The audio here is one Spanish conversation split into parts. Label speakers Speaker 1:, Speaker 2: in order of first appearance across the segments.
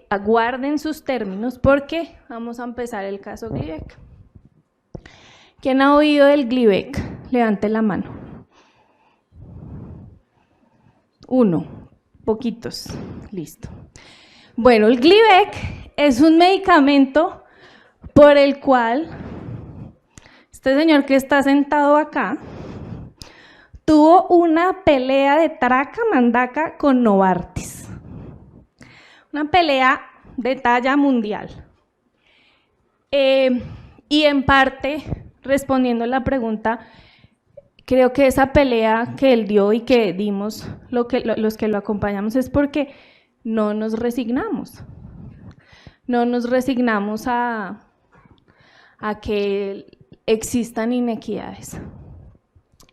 Speaker 1: Aguarden sus términos porque vamos a empezar el caso Glivec. ¿Quién ha oído del Glivec? Levante la mano. Uno, poquitos, listo. Bueno, el Glivec es un medicamento por el cual este señor que está sentado acá tuvo una pelea de traca-mandaca con Novartis. Una pelea de talla mundial. Y en parte, respondiendo a la pregunta, creo que esa pelea que él dio y que dimos los que lo acompañamos es porque no nos resignamos. No nos resignamos a que existan inequidades.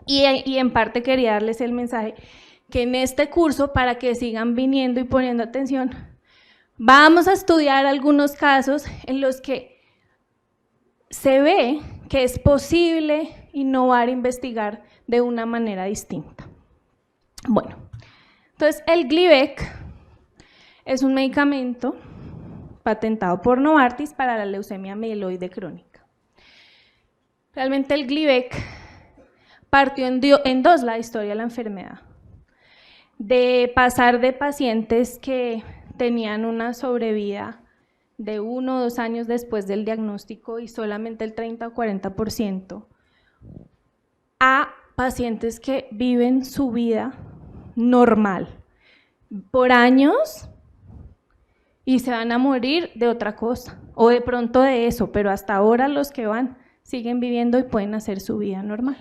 Speaker 1: Y en parte quería darles el mensaje que en este curso, para que sigan viniendo y poniendo atención, vamos a estudiar algunos casos en los que se ve que es posible innovar e investigar de una manera distinta. Bueno, entonces el Glivec es un medicamento patentado por Novartis para la leucemia mieloide crónica. Realmente el Glivec partió en dos la historia de la enfermedad, de pasar de pacientes que tenían una sobrevida de 1 o 2 años después del diagnóstico y solamente el 30 o 40%, a pacientes que viven su vida normal por años y se van a morir de otra cosa, o de pronto de eso, pero hasta ahora los que van siguen viviendo y pueden hacer su vida normal.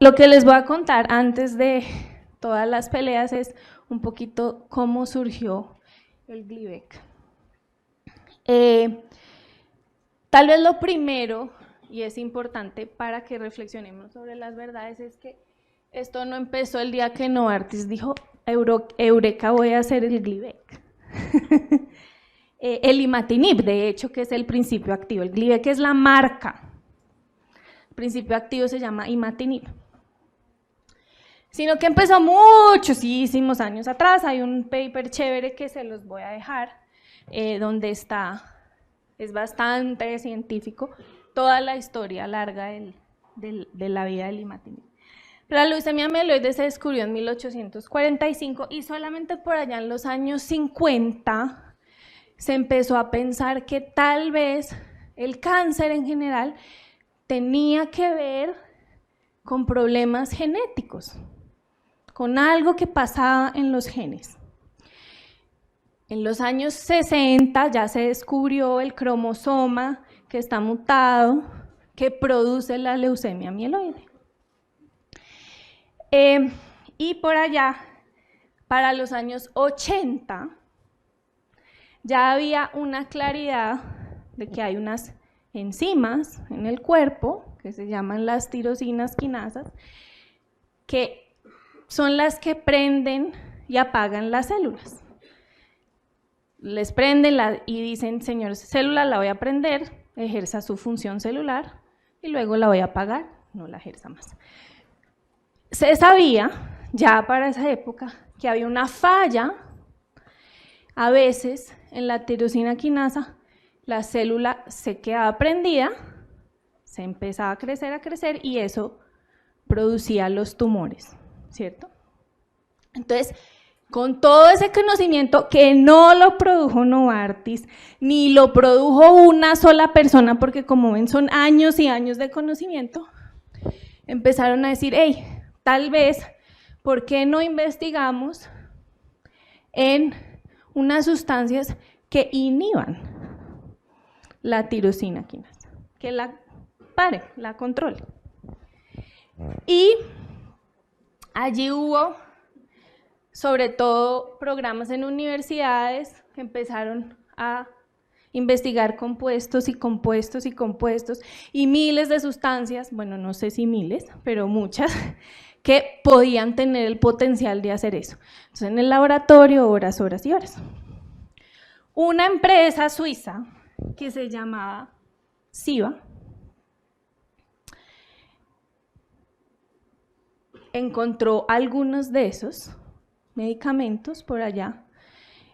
Speaker 1: Lo que les voy a contar antes de todas las peleas es un poquito cómo surgió el Glivec. Tal vez lo primero, y es importante para que reflexionemos sobre las verdades, es que esto no empezó el día que Novartis dijo, eureka, voy a hacer el Glivec. El imatinib, de hecho, que es el principio activo. El Glivec es la marca. El principio activo se llama imatinib. Sino que empezó muchísimos años atrás. Hay un paper chévere que se los voy a dejar, donde está, es bastante científico, toda la historia larga de la vida del imatinib. La leucemia mieloide se descubrió en 1845 y solamente por allá en los años 50 se empezó a pensar que tal vez el cáncer en general tenía que ver con problemas genéticos, con algo que pasaba en los genes. En los años 60 ya se descubrió el cromosoma que está mutado, que produce la leucemia mieloide. Y por allá, para los años 80, ya había una claridad de que hay unas enzimas en el cuerpo, que se llaman las tirosinas quinasas, que son las que prenden y apagan las células. Les prenden y dicen, señor célula, la voy a prender, ejerza su función celular, y luego la voy a apagar, no la ejerza más. Se sabía, ya para esa época, que había una falla, a veces, en la tirosina quinasa, la célula se quedaba prendida, se empezaba a crecer, y eso producía los tumores, ¿cierto? Entonces, con todo ese conocimiento que no lo produjo Novartis, ni lo produjo una sola persona, porque como ven son años y años de conocimiento, empezaron a decir, hey, tal vez, ¿por qué no investigamos en unas sustancias que inhiban la tirosina quinasa, que la pare, la controle? Y allí hubo, sobre todo, programas en universidades que empezaron a investigar compuestos y miles de sustancias, bueno, no sé si miles, pero muchas, que podían tener el potencial de hacer eso. Entonces, en el laboratorio, horas y horas. Una empresa suiza que se llamaba Ciba encontró algunos de esos medicamentos por allá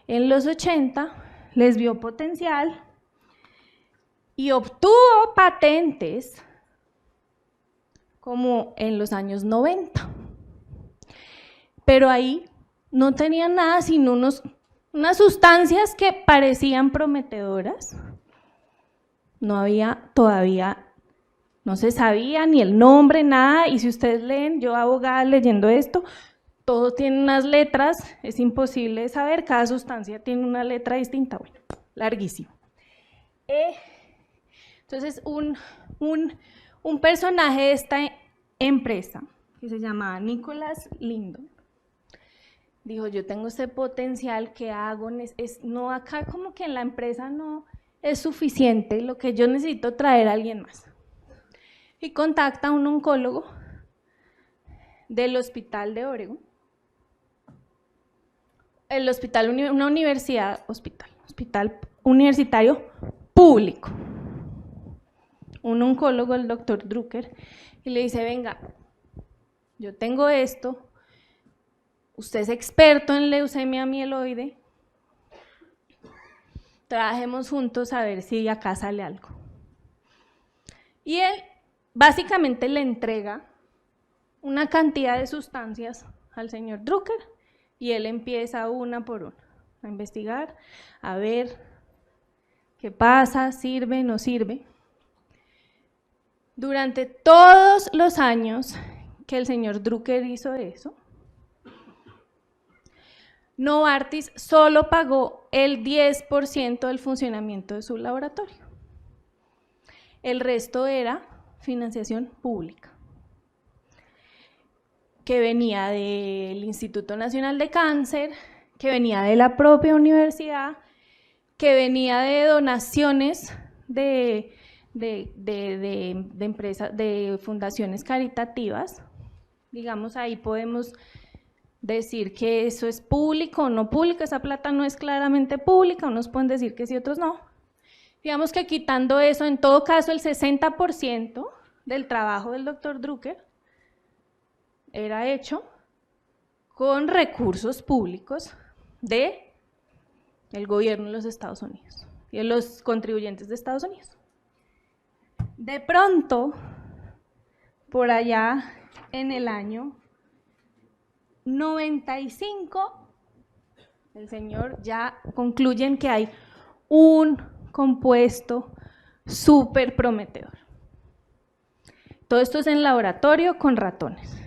Speaker 1: en los 80, les vio potencial y obtuvo patentes como en los años 90. Pero ahí no tenían nada sino unas sustancias que parecían prometedoras. No había todavía, no se sabía ni el nombre, nada, y si ustedes leen, yo abogada leyendo esto, todo tiene unas letras, es imposible saber, cada sustancia tiene una letra distinta, bueno, larguísimo. Entonces, un personaje de esta empresa, que se llamaba Nicholas Lindon, dijo, yo tengo ese potencial, ¿qué hago? No, acá como que en la empresa no es suficiente, lo que yo necesito traer a alguien más. Y contacta a un oncólogo del hospital de Oregon, hospital universitario público, un oncólogo, el doctor Drucker, y le dice, venga, yo tengo esto, usted es experto en leucemia mieloide, trabajemos juntos a ver si acá sale algo. Y él básicamente le entrega una cantidad de sustancias al señor Drucker y él empieza una por una a investigar, a ver qué pasa, sirve, no sirve. Durante todos los años que el señor Drucker hizo eso, Novartis solo pagó el 10% del funcionamiento de su laboratorio. El resto era financiación pública, que venía del Instituto Nacional de Cáncer, que venía de la propia universidad, que venía de donaciones de empresas, de fundaciones caritativas. Digamos, ahí podemos decir que eso es público o no público, esa plata no es claramente pública, unos pueden decir que sí, otros no. Digamos que quitando eso, en todo caso, el 60% del trabajo del doctor Drucker era hecho con recursos públicos del gobierno de los Estados Unidos y de los contribuyentes de Estados Unidos. De pronto, por allá en el año 95, el señor ya concluyen que hay un compuesto súper prometedor. Todo esto es en laboratorio con ratones.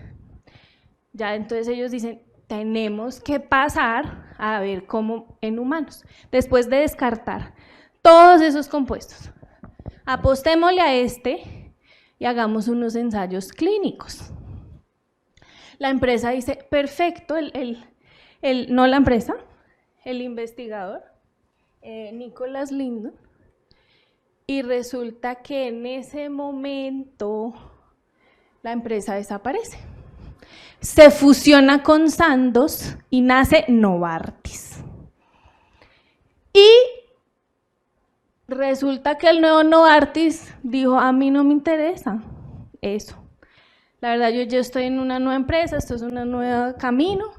Speaker 1: Ya entonces ellos dicen, tenemos que pasar a ver cómo en humanos, después de descartar todos esos compuestos. Apostémosle a este y hagamos unos ensayos clínicos. La empresa dice, perfecto, no la empresa, el investigador, Nicholas Lindon, y resulta que en ese momento la empresa desaparece. Se fusiona con Sandoz y nace Novartis. Y resulta que el nuevo Novartis dijo, a mí no me interesa eso. La verdad, yo ya estoy en una nueva empresa, esto es un nuevo camino,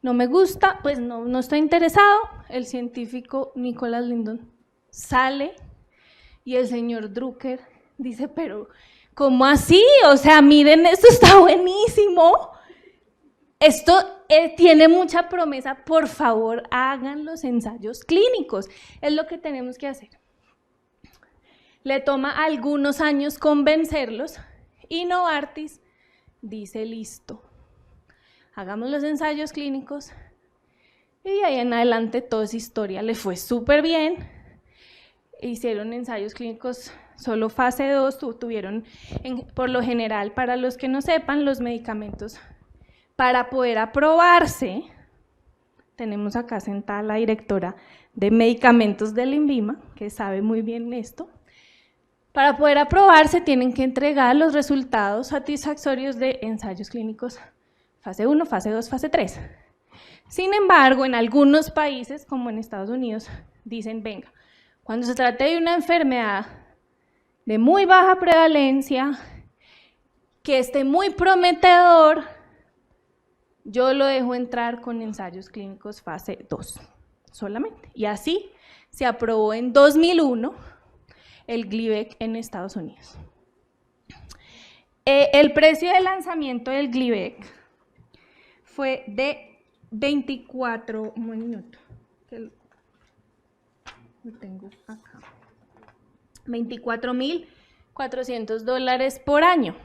Speaker 1: no me gusta, pues no estoy interesado. El científico Nicholas Lindon sale y el señor Drucker dice, pero ¿cómo así? O sea, miren, esto está buenísimo, esto tiene mucha promesa, por favor, hagan los ensayos clínicos, es lo que tenemos que hacer. Le toma algunos años convencerlos y Novartis dice, listo, hagamos los ensayos clínicos, y de ahí en adelante todo es historia, le fue súper bien, hicieron ensayos clínicos solo fase 2, tuvieron, por lo general, para los que no sepan, los medicamentos para poder aprobarse, tenemos acá sentada la directora de medicamentos del INVIMA, que sabe muy bien esto, para poder aprobarse tienen que entregar los resultados satisfactorios de ensayos clínicos fase 1, fase 2, fase 3. Sin embargo, en algunos países, como en Estados Unidos, dicen, venga, cuando se trate de una enfermedad de muy baja prevalencia, que esté muy prometedor, yo lo dejo entrar con ensayos clínicos fase 2 solamente. Y así se aprobó en 2001 el Glivec en Estados Unidos. El precio de lanzamiento del Glivec fue de 24, un minuto, que lo tengo acá, $24.400 por año.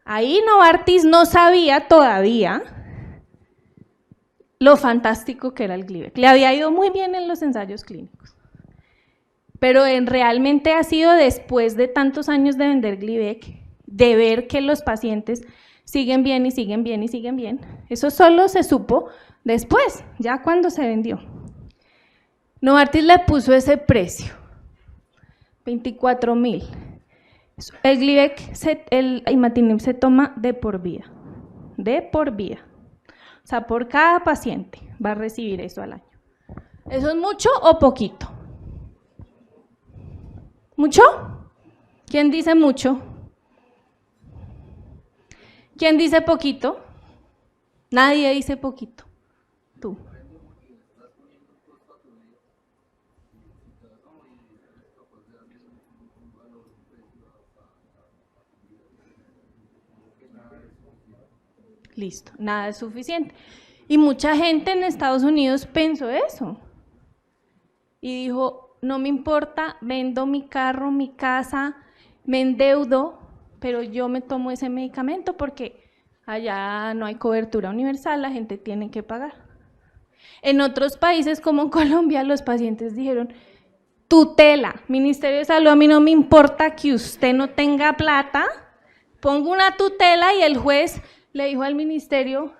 Speaker 1: Ahí Novartis no sabía todavía lo fantástico que era el Glivec. Le había ido muy bien en los ensayos clínicos, pero realmente ha sido después de tantos años de vender Glivec, de ver que los pacientes siguen bien y siguen bien y siguen bien. Eso solo se supo después, ya cuando se vendió. Novartis le puso ese precio, 24.000. El Glivec, el imatinib se toma de por vida, de por vida. O sea, por cada paciente va a recibir eso al año. ¿Eso es mucho o poquito? ¿Mucho? ¿Quién dice mucho? ¿Quién dice poquito? Nadie dice poquito. Tú. Listo, nada es suficiente. Y mucha gente en Estados Unidos pensó eso. Y dijo, no me importa, vendo mi carro, mi casa, me endeudo, pero yo me tomo ese medicamento porque allá no hay cobertura universal, la gente tiene que pagar. En otros países como en Colombia, los pacientes dijeron, tutela, Ministerio de Salud, a mí no me importa que usted no tenga plata, pongo una tutela y el juez le dijo al ministerio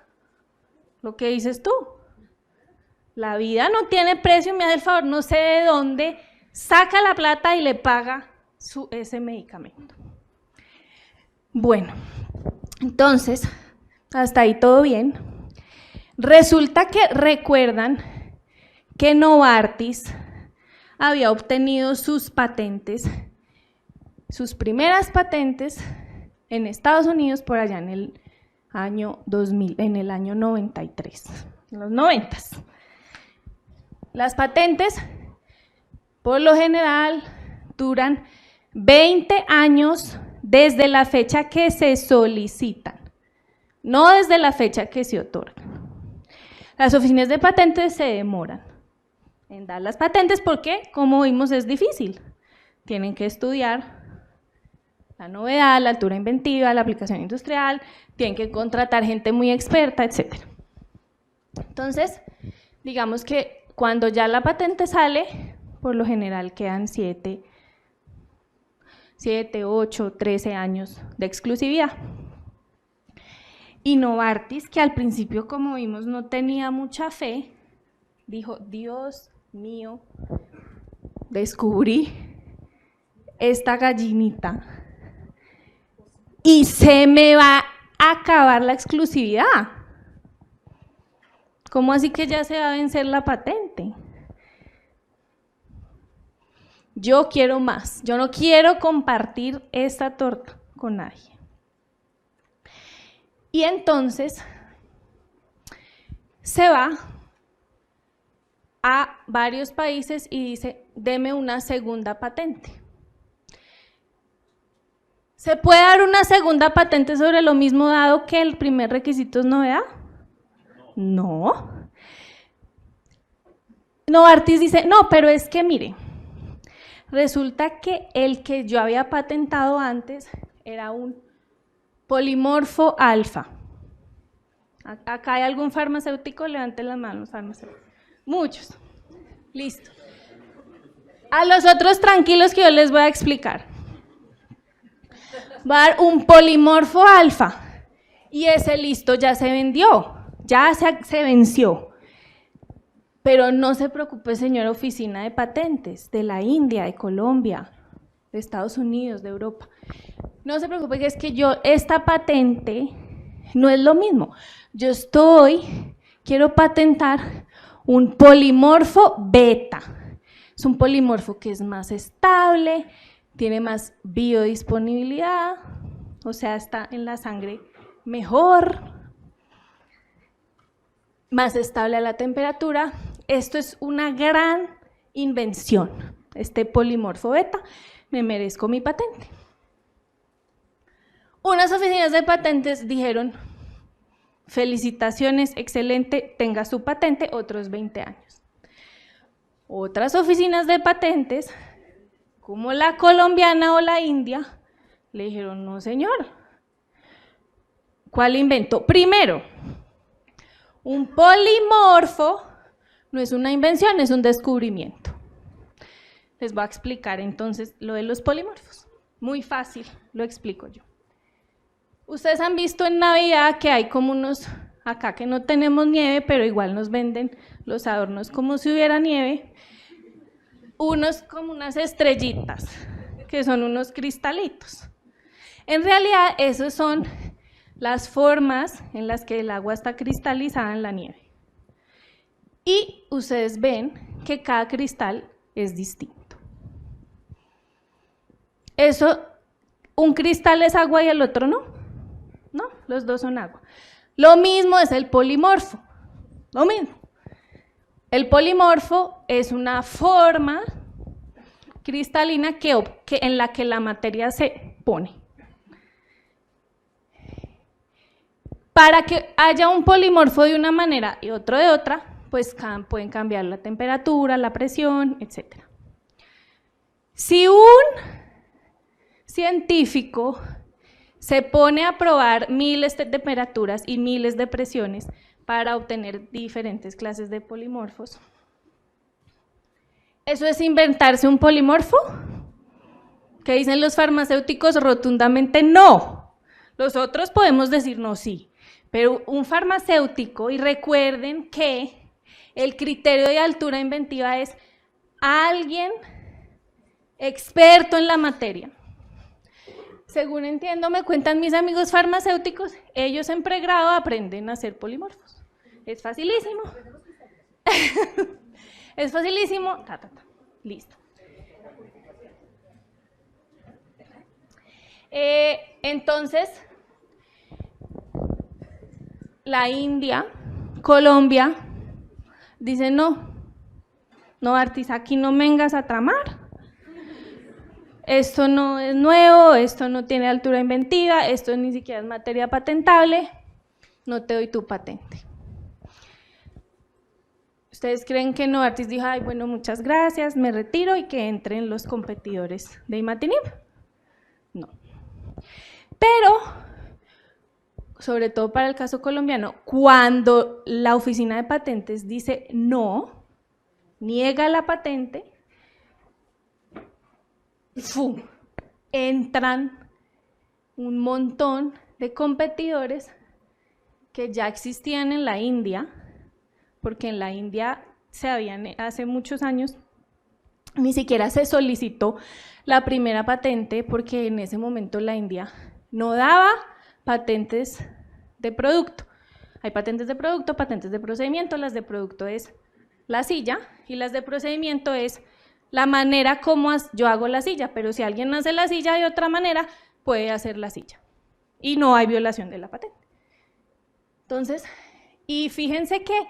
Speaker 1: lo que dices tú. La vida no tiene precio, me hace el favor, no sé de dónde, saca la plata y le paga ese medicamento. Bueno, entonces, hasta ahí todo bien. Resulta que recuerdan que Novartis había obtenido sus patentes, sus primeras patentes en Estados Unidos por allá en el año 2000, en el año 93, en los 90s. Las patentes, por lo general, duran 20 años desde la fecha que se solicitan, no desde la fecha que se otorgan. Las oficinas de patentes se demoran en dar las patentes porque, como vimos, es difícil. Tienen que estudiar la novedad, la altura inventiva, la aplicación industrial, tienen que contratar gente muy experta, etc. Entonces, digamos que cuando ya la patente sale, por lo general quedan 7, 8, 13 años de exclusividad. Y Novartis, que al principio, como vimos, no tenía mucha fe, dijo, Dios mío, descubrí esta gallinita y se me va a acabar la exclusividad. ¿Cómo así que ya se va a vencer la patente? Yo quiero más, yo no quiero compartir esta torta con nadie. Y entonces se va a varios países y dice, deme una segunda patente. ¿Se puede dar una segunda patente sobre lo mismo dado que el primer requisito es novedad? No. Novartis dice, no, pero es que mire, resulta que el que yo había patentado antes era un polimorfo alfa. ¿Acá hay algún farmacéutico? Levanten las manos, farmacéuticos. Muchos. Listo. A los otros tranquilos que yo les voy a explicar. Va a dar un polimorfo alfa y ese listo ya se vendió, ya se venció. Pero no se preocupe, señora oficina de patentes de la India, de Colombia, de Estados Unidos, de Europa. No se preocupe, que es que esta patente no es lo mismo. Yo quiero patentar un polimorfo beta. Es un polimorfo que es más estable, tiene más biodisponibilidad, o sea, está en la sangre mejor, más estable a la temperatura. Esto es una gran invención, este polimorfo beta, me merezco mi patente. Unas oficinas de patentes dijeron, felicitaciones, excelente, tenga su patente, otros 20 años. Otras oficinas de patentes, como la colombiana o la india, le dijeron, no señor, ¿cuál invento? Primero, un polimorfo no es una invención, es un descubrimiento. Les voy a explicar entonces lo de los polimorfos. Muy fácil, lo explico yo. Ustedes han visto en Navidad que hay como unos, acá que no tenemos nieve, pero igual nos venden los adornos como si hubiera nieve, unos como unas estrellitas, que son unos cristalitos. En realidad, esos son las formas en las que el agua está cristalizada en la nieve. Y ustedes ven que cada cristal es distinto. Eso, un cristal es agua y el otro no. No, los dos son agua. Lo mismo es el polimorfo, lo mismo. El polimorfo es una forma cristalina en la que la materia se pone. Para que haya un polimorfo de una manera y otro de otra, pues pueden cambiar la temperatura, la presión, etc. Si un científico se pone a probar miles de temperaturas y miles de presiones para obtener diferentes clases de polimorfos, ¿eso es inventarse un polimorfo? ¿Qué dicen los farmacéuticos? Rotundamente no. Los otros podemos decir no, sí. Pero un farmacéutico, y recuerden que el criterio de altura inventiva es alguien experto en la materia. Según entiendo, me cuentan mis amigos farmacéuticos, ellos en pregrado aprenden a hacer polimorfos. Es facilísimo. Es facilísimo. Listo. Entonces, la India, Colombia, dice no, Artis, aquí no vengas a tramar. Esto no es nuevo, esto no tiene altura inventiva, esto ni siquiera es materia patentable, no te doy tu patente. ¿Ustedes creen que Novartis dijo, ay, bueno, muchas gracias, me retiro y que entren los competidores de imatinib? No. Pero, sobre todo para el caso colombiano, cuando la oficina de patentes dice no, niega la patente, ¡fum!, entran un montón de competidores que ya existían en la India, porque en la India hace muchos años ni siquiera se solicitó la primera patente, porque en ese momento la India no daba patentes de producto. Hay patentes de producto, patentes de procedimiento. Las de producto es la silla y las de procedimiento es la manera como yo hago la silla, pero si alguien hace la silla de otra manera, puede hacer la silla y no hay violación de la patente. Entonces, y fíjense que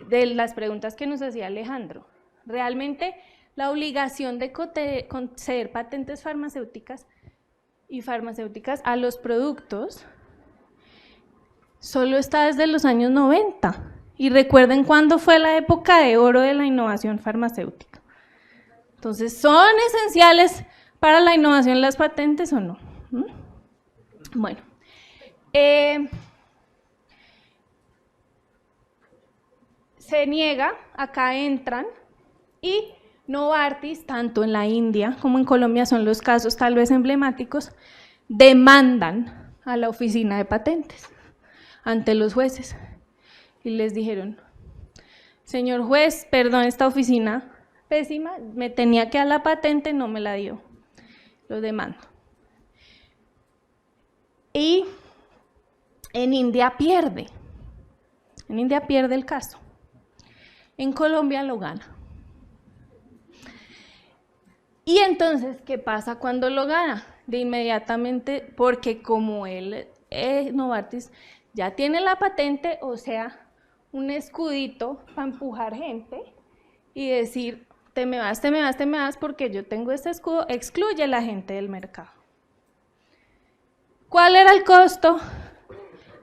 Speaker 1: de las preguntas que nos hacía Alejandro, realmente la obligación de conceder patentes farmacéuticas a los productos solo está desde los años 90. Y recuerden cuándo fue la época de oro de la innovación farmacéutica. Entonces, ¿son esenciales para la innovación las patentes o no? Bueno, se niega, acá entran, y Novartis, tanto en la India como en Colombia, son los casos tal vez emblemáticos, demandan a la oficina de patentes ante los jueces y les dijeron, señor juez, perdón, esta oficina pésima, me tenía que dar la patente, no me la dio, lo demando. Y en India pierde el caso, en Colombia lo gana. Y entonces, ¿qué pasa cuando lo gana? de inmediatamente, porque como él, Novartis, ya tiene la patente, o sea, un escudito para empujar gente y decir, te me vas, porque yo tengo este escudo, excluye a la gente del mercado. ¿Cuál era el costo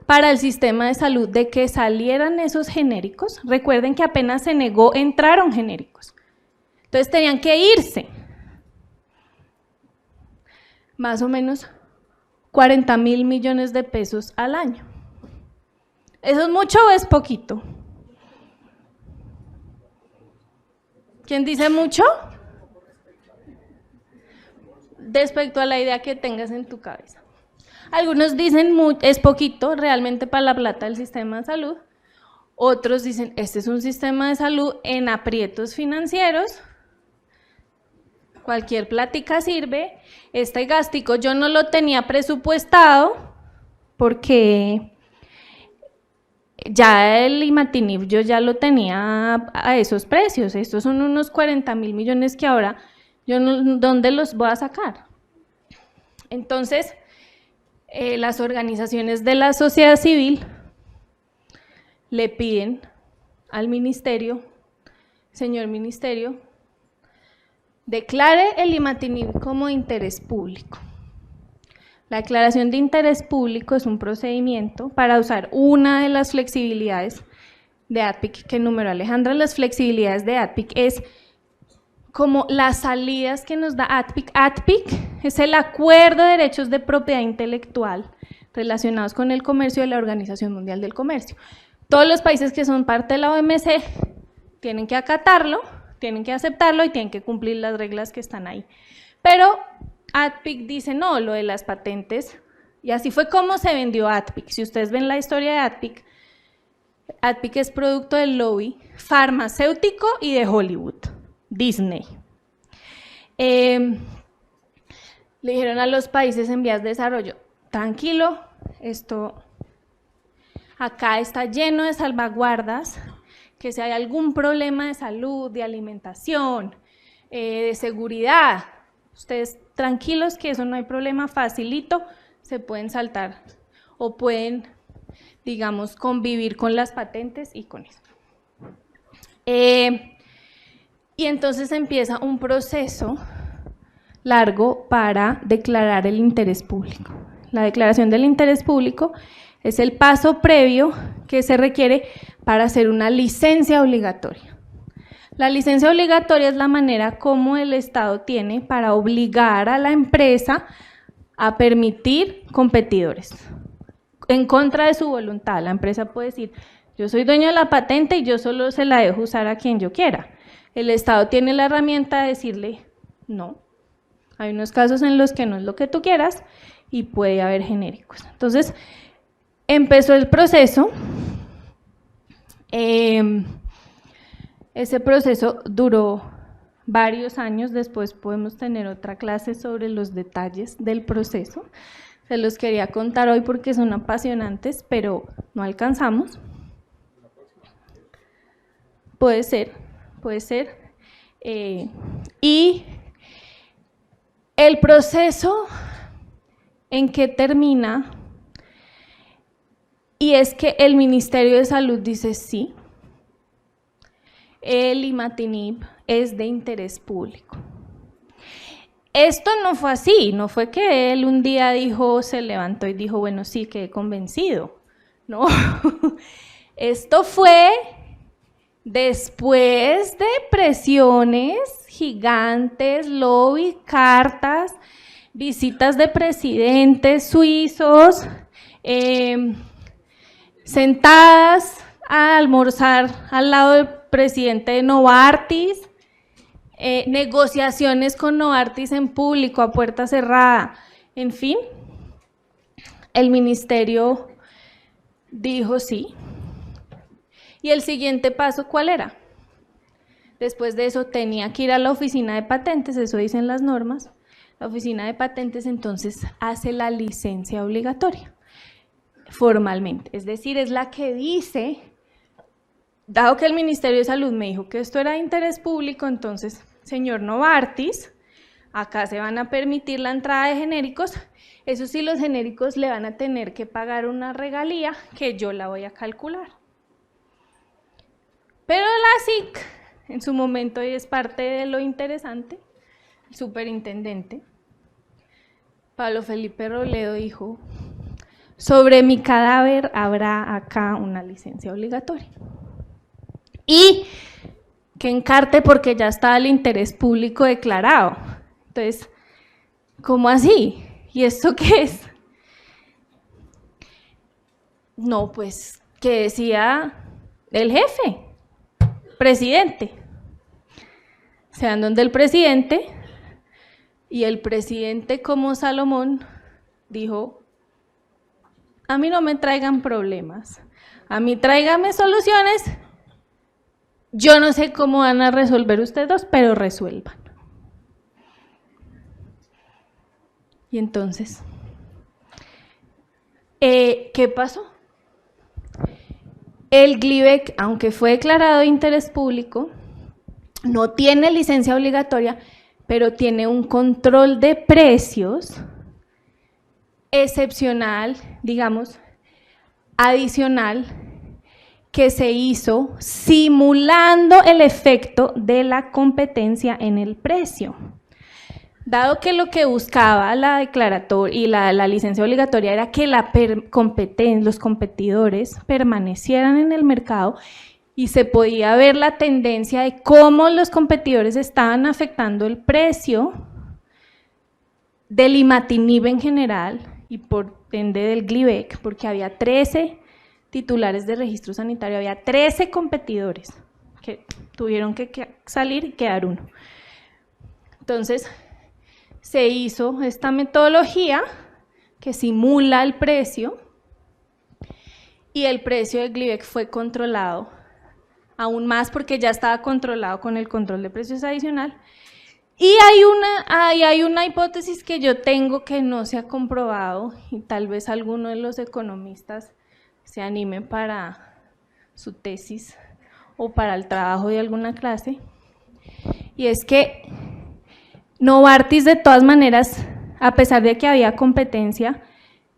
Speaker 1: para el sistema de salud de que salieran esos genéricos? Recuerden que apenas se negó, entraron genéricos. Entonces tenían que irse. Más o menos 40.000 millones de pesos al año. ¿Eso es mucho o es poquito? ¿Quién dice mucho? Respecto a la idea que tengas en tu cabeza. Algunos dicen es poquito realmente para la plata del sistema de salud. Otros dicen, este es un sistema de salud en aprietos financieros. Cualquier plática sirve. Este gastico yo no lo tenía presupuestado porque ya el imatinib yo ya lo tenía a esos precios. Estos son unos 40.000 millones que ahora yo no, ¿dónde los voy a sacar? Entonces, las organizaciones de la sociedad civil le piden al ministerio, señor ministerio, declare el imatinib como de interés público. La declaración de interés público es un procedimiento para usar una de las flexibilidades de ADPIC que enumeró Alejandra. Las flexibilidades de ADPIC es como las salidas que nos da ADPIC. ADPIC es el Acuerdo de Derechos de Propiedad Intelectual relacionados con el comercio de la Organización Mundial del Comercio. Todos los países que son parte de la OMC tienen que acatarlo, tienen que aceptarlo y tienen que cumplir las reglas que están ahí. Pero ADPIC dice no, lo de las patentes, y así fue como se vendió ADPIC. Si ustedes ven la historia de ADPIC, ADPIC es producto del lobby farmacéutico y de Hollywood, Disney. Le dijeron a los países en vías de desarrollo, tranquilo, esto acá está lleno de salvaguardas, que si hay algún problema de salud, de alimentación, de seguridad, ustedes tranquilos que eso no hay problema, facilito, se pueden saltar o pueden, digamos, convivir con las patentes y con eso. Y entonces empieza un proceso largo para declarar el interés público. La declaración del interés público es el paso previo que se requiere para hacer una licencia obligatoria. La licencia obligatoria es la manera como el Estado tiene para obligar a la empresa a permitir competidores en contra de su voluntad. La empresa puede decir, yo soy dueño de la patente y yo solo se la dejo usar a quien yo quiera. El Estado tiene la herramienta de decirle, no, hay unos casos en los que no es lo que tú quieras y puede haber genéricos. Entonces, empezó el proceso. Ese proceso duró varios años, después podemos tener otra clase sobre los detalles del proceso. Se los quería contar hoy porque son apasionantes, pero no alcanzamos. Puede ser, puede ser. Y el proceso en que termina, y es que el Ministerio de Salud dice sí, el imatinib es de interés público. Esto no fue así, no fue que él un día dijo, se levantó y dijo, bueno, sí, quedé convencido. No, esto fue después de presiones gigantes, lobby, cartas, visitas de presidentes suizos, sentadas a almorzar al lado del presidente de Novartis, negociaciones con Novartis en público, a puerta cerrada, en fin, el ministerio dijo sí. ¿Y el siguiente paso cuál era? Después de eso tenía que ir a la oficina de patentes, eso dicen las normas. La oficina de patentes entonces hace la licencia obligatoria, formalmente. Es decir, es la que dice, dado que el Ministerio de Salud me dijo que esto era de interés público, entonces, señor Novartis, acá se van a permitir la entrada de genéricos. Eso sí, los genéricos le van a tener que pagar una regalía que yo la voy a calcular. Pero la SIC, en su momento, y es parte de lo interesante, el superintendente Pablo Felipe Robledo dijo: sobre mi cadáver habrá acá una licencia obligatoria. Y que encarte porque ya estaba el interés público declarado. Entonces, ¿cómo así? ¿Y esto qué es? No, pues, ¿qué decía el jefe? Presidente. Se van donde el presidente, y el presidente, como Salomón, dijo: a mí no me traigan problemas, a mí tráigame soluciones, yo no sé cómo van a resolver ustedes dos, pero resuelvan. Y entonces, ¿qué pasó? El Glivec, aunque fue declarado de interés público, no tiene licencia obligatoria, pero tiene un control de precios excepcional, digamos, adicional, que se hizo simulando el efecto de la competencia en el precio. Dado que lo que buscaba la declaratoria y la licencia obligatoria era que los competidores permanecieran en el mercado, y se podía ver la tendencia de cómo los competidores estaban afectando el precio del imatinib en general y por ende del Glivec, porque había 13 titulares de registro sanitario, había 13 competidores que tuvieron que salir y quedar uno. Entonces, se hizo esta metodología que simula el precio, y el precio de Glivec fue controlado aún más porque ya estaba controlado con el control de precios adicional. Y hay una hipótesis que yo tengo que no se ha comprobado, y tal vez alguno de los economistas se anime para su tesis o para el trabajo de alguna clase, y es que Novartis, de todas maneras, a pesar de que había competencia,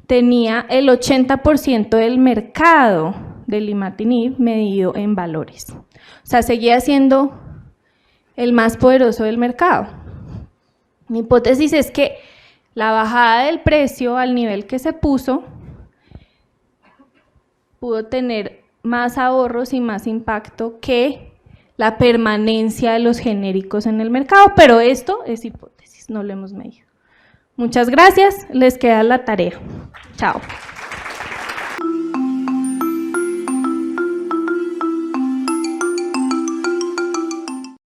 Speaker 1: tenía el 80% del mercado del imatinib medido en valores. O sea, seguía siendo el más poderoso del mercado. Mi hipótesis es que la bajada del precio al nivel que se puso pudo tener más ahorros y más impacto que la permanencia de los genéricos en el mercado, pero esto es hipótesis, no lo hemos medido. Muchas gracias, les queda la tarea. Chao.